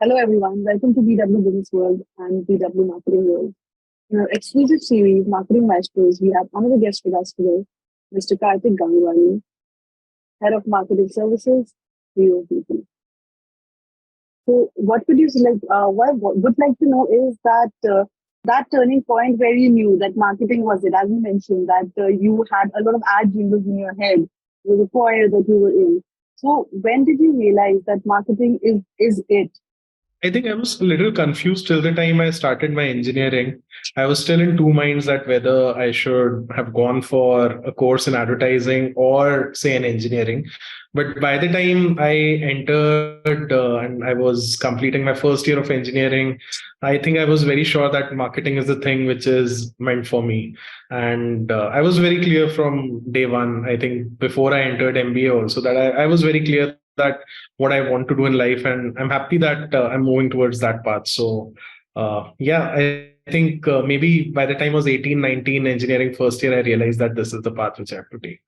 Hello, everyone. Welcome to BW Business World and BW Marketing World. In our exclusive series, Marketing Maestros, we have another guest with us today, Mr. Kartik Gangwani, Head of Marketing Services, Jio-BP. So, what would you like? What would like to know is that turning point where you knew that marketing was it, as you mentioned, that you had a lot of ad jingles in your head with the choir that you were in. So, when did you realize that marketing is it? I think I was a little confused till the time I started my engineering. I was still in two minds that whether I should have gone for a course in advertising or say in engineering. But by the time I entered and I was completing my first year of engineering, I think I was very sure that marketing is the thing which is meant for me. And I was very clear from day one, I think before I entered MBA also, that I was very clear that what I want to do in life, and I'm happy that I'm moving towards that path. So, yeah, I think maybe by the time I was 18, 19, engineering first year, I realized that this is the path which I have to take.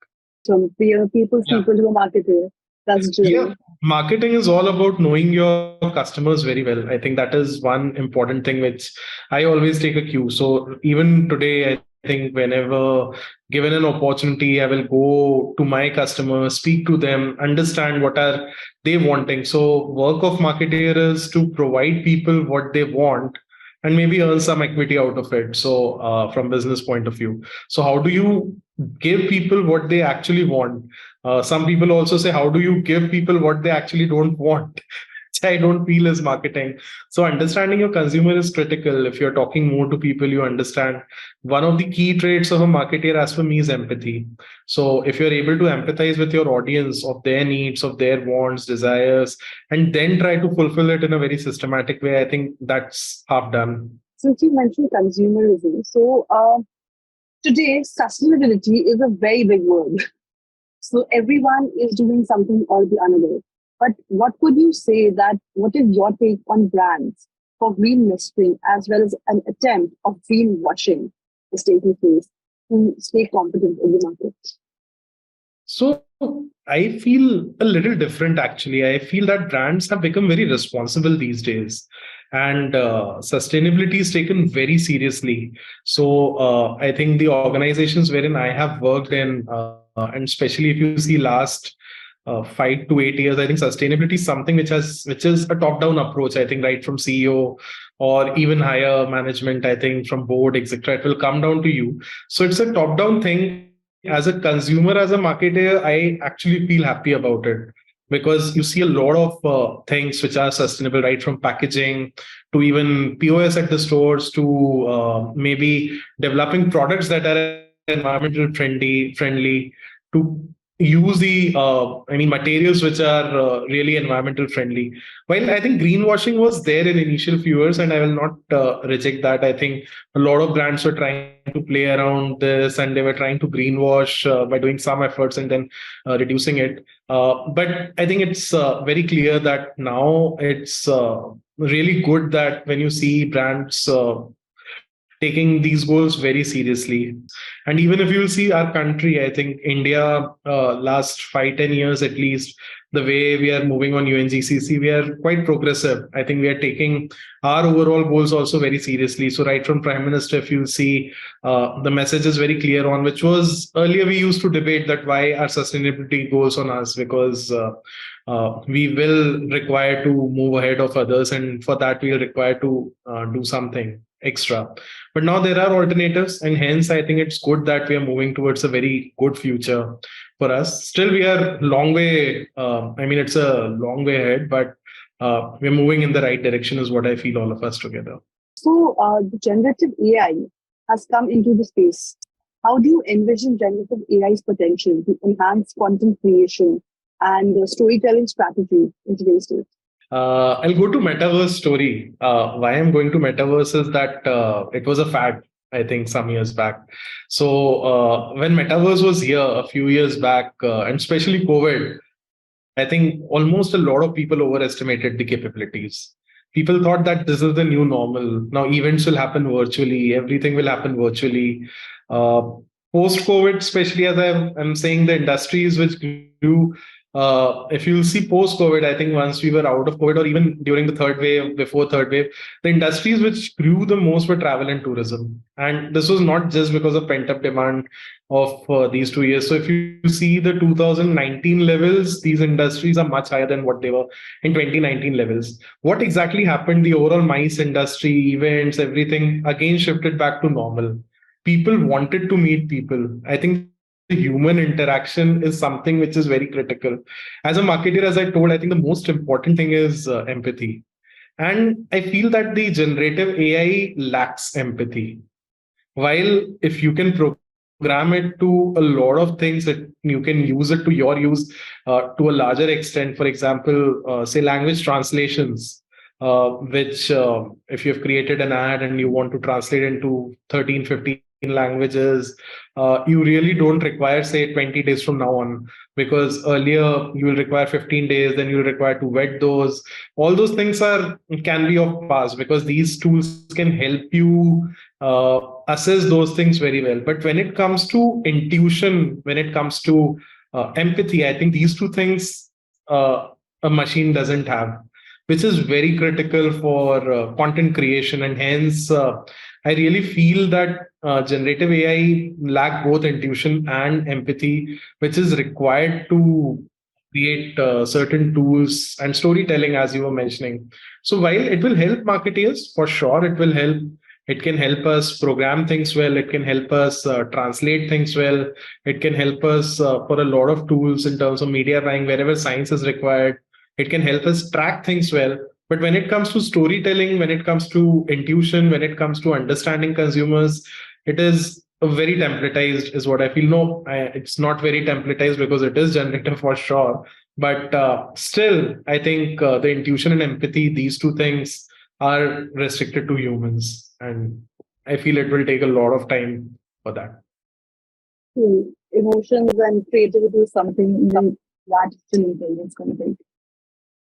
So people, Yeah. people who are marketer. That's Yeah, Jill. marketing is all about knowing your customers very well. I think that is one important thing which I always take a cue. So even today, I think whenever given an opportunity, I will go to my customers, speak to them, understand what are they wanting. So work of marketer is to provide people what they want and maybe earn some equity out of it. So from business point of view. So how do you give people what they actually want? Some people also say, how do you give people what they actually don't want? Which I don't feel is marketing. So understanding your consumer is critical. If you're talking more to people, you understand. One of the key traits of a marketer, as for me, is empathy. So if you're able to empathize with your audience of their needs, of their wants, desires, and then try to fulfill it in a very systematic way, I think that's half done. Since you mentioned consumerism, so today sustainability is a very big word. So everyone is doing something or the another. But what would you say that what is your take on brands for green messaging as well as an attempt of greenwashing is taking place to stay competent in the market? So I feel a little different actually. I feel that brands have become very responsible these days, and sustainability is taken very seriously. So I think the organizations wherein I have worked in, and especially if you see last 5 to 8 years, I think sustainability is something which is a top-down approach. I think right from CEO or even higher management. I think from board, etc. It will come down to you. So it's a top-down thing. As a consumer, as a marketer, I actually feel happy about it because you see a lot of things which are sustainable, right from packaging to even POS at the stores to maybe developing products that are environmental friendly to use the materials which are really environmental friendly. While I think greenwashing was there in initial few years, and I will not reject that. I think a lot of brands were trying to play around this and they were trying to greenwash by doing some efforts and then reducing it. But I think it's very clear that now it's really good that when you see brands taking these goals very seriously. And even if you will see our country, I think India, last 5, 10 years at least, the way we are moving on UNGCC, we are quite progressive. I think we are taking our overall goals also very seriously. So right from Prime Minister, if you see, the message is very clear on, which was earlier we used to debate that why are sustainability goals on us, because we will require to move ahead of others, and for that we are required to do something extra. But now there are alternatives, and hence I think it's good that we are moving towards a very good future for us. Still, we are long way. It's a long way ahead, but we're moving in the right direction, is what I feel. All of us together. So the generative AI has come into the space. How do you envision generative AI's potential to enhance content creation and storytelling strategy in today's state? I'll go to metaverse story. Why I'm going to metaverse is that it was a fad, I think, some years back. So when metaverse was here a few years back, and especially COVID, I think almost a lot of people overestimated the capabilities. People thought that this is the new normal. Now events will happen virtually, everything will happen virtually. Uh, Post COVID, especially as I'm saying, the industries which grew If you'll see post COVID, I think once we were out of COVID, or even during the third wave, before third wave, the industries which grew the most were travel and tourism. And this was not just because of pent up demand of these 2 years. So if you see the 2019 levels, these industries are much higher than what they were in 2019 levels. What exactly happened? The overall MICE industry, events, everything again shifted back to normal. People wanted to meet people. I think the human interaction is something which is very critical. As a marketer, as I told, I think the most important thing is empathy. And I feel that the generative AI lacks empathy. While if you can program it to a lot of things, that you can use it to your use to a larger extent. For example, say language translations, which if you've created an ad and you want to translate into 13, 15 languages, you really don't require, say, 20 days from now on, because earlier you will require 15 days, then you'll require to vet those. All those things are can be of past, because these tools can help you assess those things very well. But when it comes to intuition, when it comes to empathy, I think these two things a machine doesn't have, which is very critical for content creation. And hence, I really feel that generative AI lack both intuition and empathy, which is required to create certain tools and storytelling, as you were mentioning. So while it will help marketeers, for sure, it can help us program things well. It can help us translate things well. It can help us for a lot of tools in terms of media buying, wherever science is required. It can help us track things well. But when it comes to storytelling, when it comes to intuition, when it comes to understanding consumers, it is very templatized, is what I feel. No, it's not very templatized because it is generative for sure. But still, I think the intuition and empathy, these two things are restricted to humans. And I feel it will take a lot of time for that. Emotions and creativity is something even artificial intelligence can take.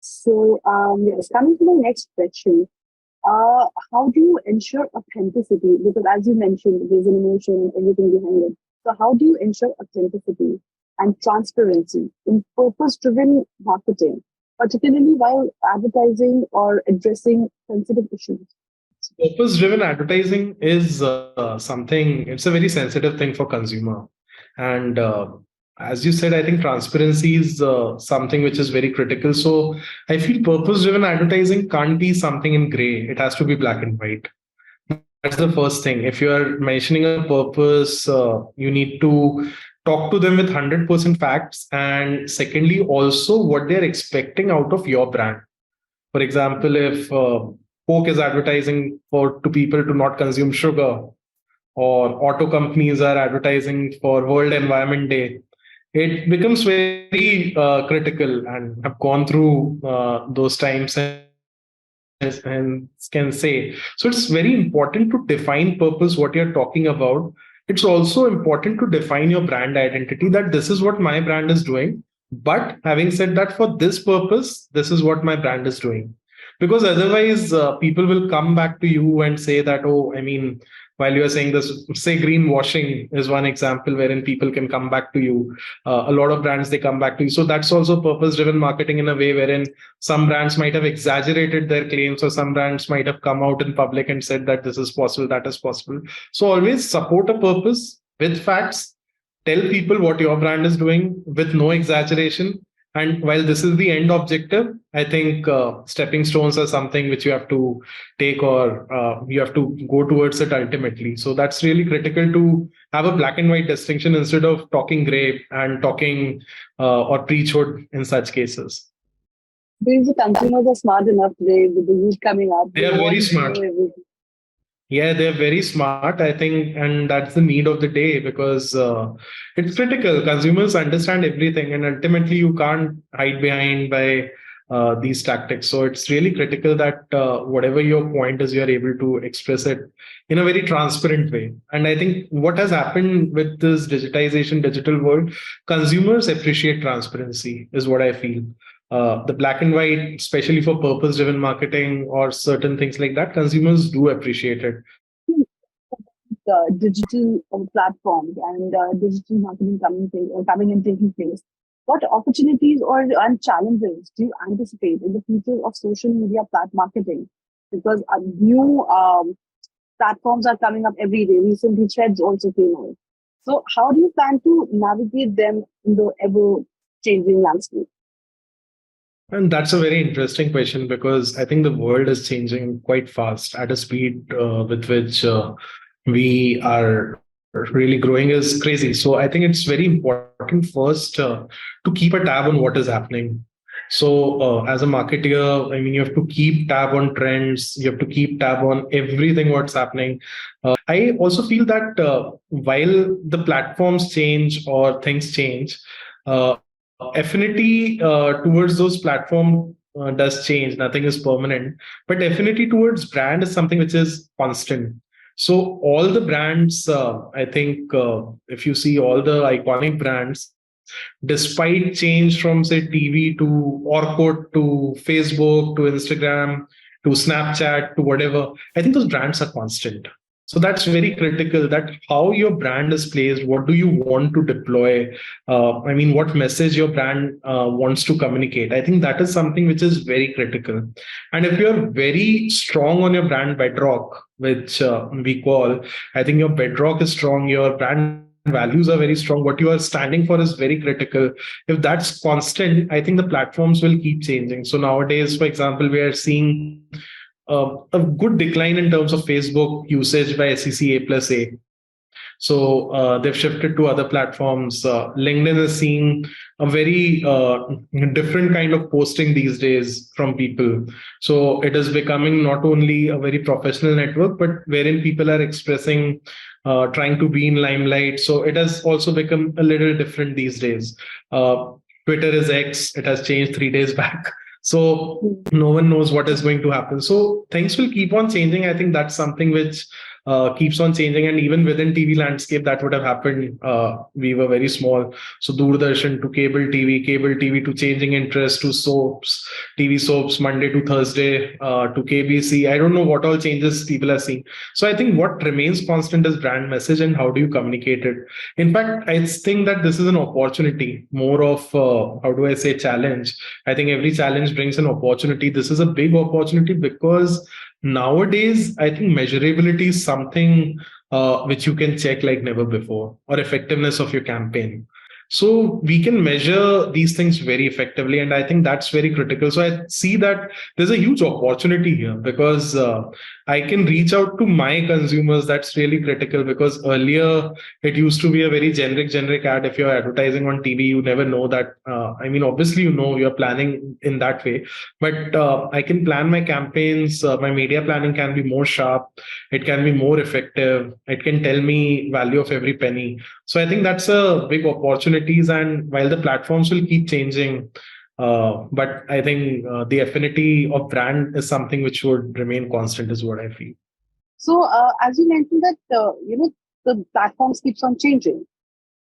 So, yes, coming to the next question, how do you ensure authenticity? Because as you mentioned, there's an emotion and everything behind it. So, how do you ensure authenticity and transparency in purpose-driven marketing, particularly while advertising or addressing sensitive issues? Purpose driven advertising is something, it's a very sensitive thing for consumer. And as you said, I think transparency is something which is very critical. So I feel purpose driven advertising can't be something in gray, it has to be black and white. That's the first thing. If you are mentioning a purpose, you need to talk to them with 100% facts. And secondly, also what they're expecting out of your brand. For example, if Coke is advertising for to people to not consume sugar, or auto companies are advertising for World Environment Day, it becomes very critical. And I've gone through those times and can say. So it's very important to define purpose, what you're talking about. It's also important to define your brand identity, that this is what my brand is doing. But having said that, for this purpose, this is what my brand is doing. Because otherwise, people will come back to you and say that, oh, I mean, while you are saying this, say greenwashing is one example wherein people can come back to you. A lot of brands, they come back to you. So that's also purpose driven marketing in a way, wherein some brands might have exaggerated their claims, or some brands might have come out in public and said that this is possible, that is possible. So always support a purpose with facts. Tell people what your brand is doing with no exaggeration. And while this is the end objective, I think stepping stones are something which you have to take, or you have to go towards it ultimately. So that's really critical, to have a black and white distinction instead of talking gray and talking or preachhood in such cases. These consumers are smart enough today with the youth coming up. They are very Want to know smart. everything. Yeah, they're very smart, I think, and that's the need of the day, because it's critical. Consumers understand everything, and ultimately, you can't hide behind by these tactics. So it's really critical that whatever your point is, you're able to express it in a very transparent way. And I think what has happened with this digitization, digital world, consumers appreciate transparency, is what I feel. The black and white, especially for purpose driven marketing or certain things like that, consumers do appreciate it. Digital platforms and digital marketing coming and taking place. What opportunities or and challenges do you anticipate in the future of social media marketing? Because new platforms are coming up every day. Recently, Threads also came out. So, how do you plan to navigate them in the ever changing landscape? And that's a very interesting question because I think the world is changing quite fast at a speed with which we are really growing is crazy. So I think it's very important first to keep a tab on what is happening. So as a marketer, I mean, you have to keep tab on trends. You have to keep tab on everything what's happening. I also feel that while the platforms change or things change, affinity towards those platform does change. Nothing is permanent, but affinity towards brand is something which is constant. So all the brands, I think, if you see all the iconic brands, despite change from say TV to Orkut to Facebook to Instagram to Snapchat to whatever, I think those brands are constant. So that's very critical, that how your brand is placed, what do you want to deploy, I mean, what message your brand wants to communicate. I think that is something which is very critical. And if you're very strong on your brand bedrock, which we call, I think your bedrock is strong, your brand values are very strong, what you are standing for is very critical. If that's constant, I think the platforms will keep changing. So nowadays, for example, we are seeing a good decline in terms of Facebook usage by SEC A plus A. So they've shifted to other platforms. LinkedIn is seeing a very different kind of posting these days from people. So it is becoming not only a very professional network, but wherein people are expressing, trying to be in limelight. So it has also become a little different these days. Uh, Twitter is X. It has changed 3 days back. So no one knows what is going to happen. So things will keep on changing. I think that's something which keeps on changing. And even within TV landscape, that would have happened. We were very small. So Doordarshan to cable TV to changing interest to soaps, TV soaps, Monday to Thursday to KBC. I don't know what all changes people are seeing. So I think what remains constant is brand message and how do you communicate it. In fact, I think that this is an opportunity, more of, how do I say, challenge. I think every challenge brings an opportunity. This is a big opportunity because nowadays, I think measurability is something which you can check like never before, or effectiveness of your campaign. So we can measure these things very effectively, and I think that's very critical. So I see that there's a huge opportunity here because I can reach out to my consumers. That's really critical because earlier it used to be a very generic ad. If you're advertising on TV, you never know that. I mean, obviously, you know, you're planning in that way, but I can plan my campaigns. My media planning can be more sharp. It can be more effective. It can tell me value of every penny. So I think that's a big opportunities. And while the platforms will keep changing, but I think the affinity of brand is something which would remain constant, is what I feel. So, as you mentioned that the platforms keeps on changing,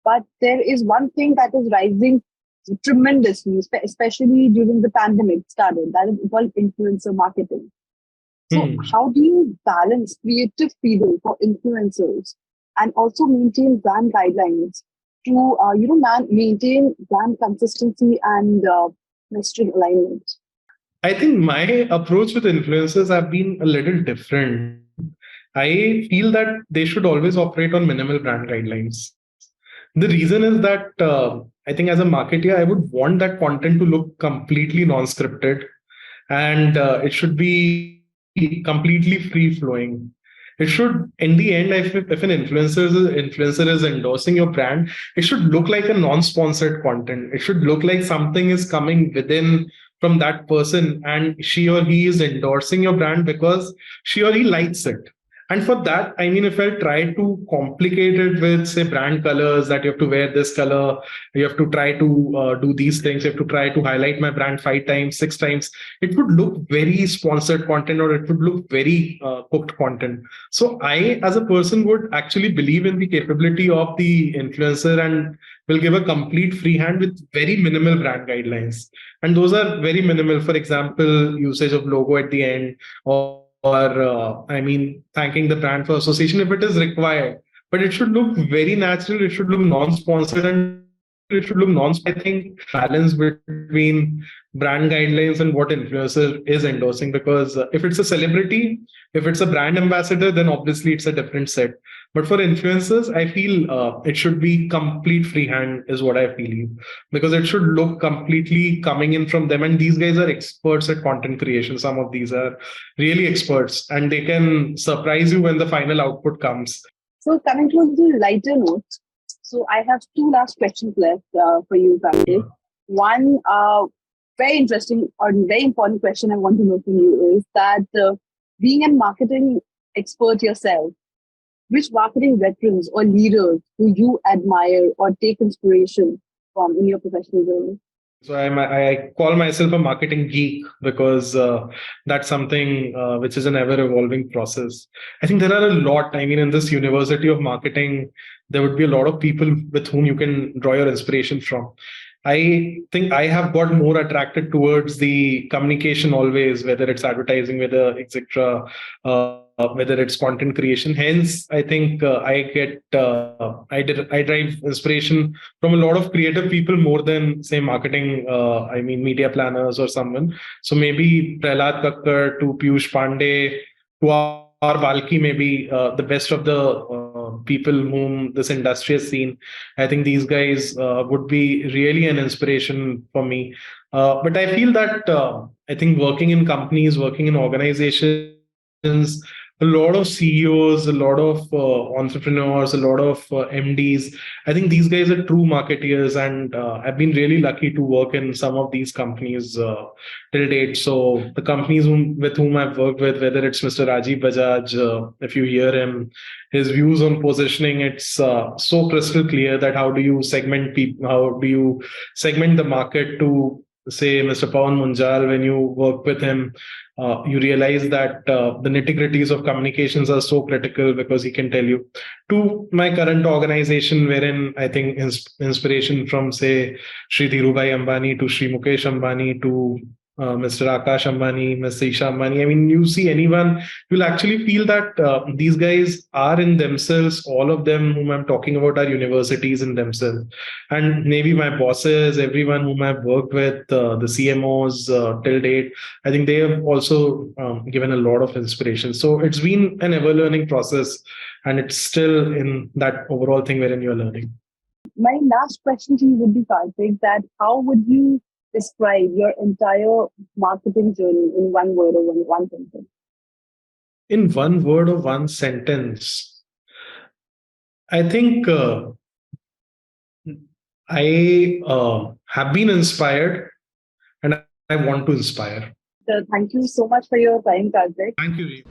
but there is one thing that is rising tremendously, especially during the pandemic started. That is called influencer marketing. So, Hmm. how do you balance creative freedom for influencers and also maintain brand guidelines to maintain brand consistency and messaging alignment? I think my approach with influencers have been a little different. I feel that they should always operate on minimal brand guidelines. The reason is that I think as a marketer, I would want that content to look completely non-scripted, and it should be completely free flowing. It should, in the end, if an influencer is endorsing your brand, it should look like a non-sponsored content. It should look like something is coming within from that person, and she or he is endorsing your brand because she or he likes it. And for that, I mean, if I try to complicate it with, say, brand colors, that you have to wear this color, you have to try to do these things, you have to try to highlight my brand 5 times, 6 times, it would look very sponsored content, or it would look very cooked content. So I, as a person, would actually believe in the capability of the influencer and will give a complete free hand with very minimal brand guidelines. And those are very minimal. For example, usage of logo at the end, or I mean, thanking the brand for association if it is required. But it should look very natural. It should look non-sponsored, and it should look it should look I think balance between brand guidelines and what influencer is endorsing. Because if it's a celebrity, if it's a brand ambassador, then obviously it's a different set. But for influencers, I feel it should be complete freehand, is what I feel, because it should look completely coming in from them. And these guys are experts at content creation. Some of these are really experts, and they can surprise you when the final output comes. So coming to a little lighter note, so I have two last questions left for you, Kartik. One very interesting or very important question I want to know from you is that being a marketing expert yourself, which marketing veterans or leaders do you admire or take inspiration from in your professional journey? So I call myself a marketing geek because that's something which is an ever evolving process. I think there are a lot. I mean, in this university of marketing, there would be a lot of people with whom you can draw your inspiration from. I think I have got more attracted towards the communication always, whether it's advertising, whether etc., whether it's content creation. Hence, I think I derive inspiration from a lot of creative people more than say marketing. I mean, media planners or someone. So maybe Prahlad Kakkar to Piyush Pandey to our Valki, maybe the best of the people whom this industry has seen. I think these guys would be really an inspiration for me. But I feel that I think working in companies, working in organizations, a lot of CEOs, a lot of entrepreneurs, a lot of MDs. I think these guys are true marketeers, and I've been really lucky to work in some of these companies till date. So the companies with whom I've worked with, whether it's Mr. Rajiv Bajaj, if you hear him, his views on positioning, it's so crystal clear that how do you segment people, how do you segment the market to say Mr. Pawan Munjal, when you work with him, you realize that the nitty-gritties of communications are so critical because he can tell you. To my current organization, wherein I think inspiration from, say, Shri Dhirubhai Ambani to Shri Mukesh Ambani to Mr. Akash Ambani, Ms. Isha Ambani. I mean, you see anyone, you'll actually feel that these guys are in themselves, all of them whom I'm talking about are universities in themselves. And maybe my bosses, everyone whom I've worked with, the CMOs till date, I think they have also given a lot of inspiration. So it's been an ever learning process, and it's still in that overall thing wherein you're learning. My last question to you would be, Kartik, that how would you describe your entire marketing journey in one word or one sentence? In one word or one sentence, I think I have been inspired, and I want to inspire. So thank you so much for your time, Kartik. Thank you.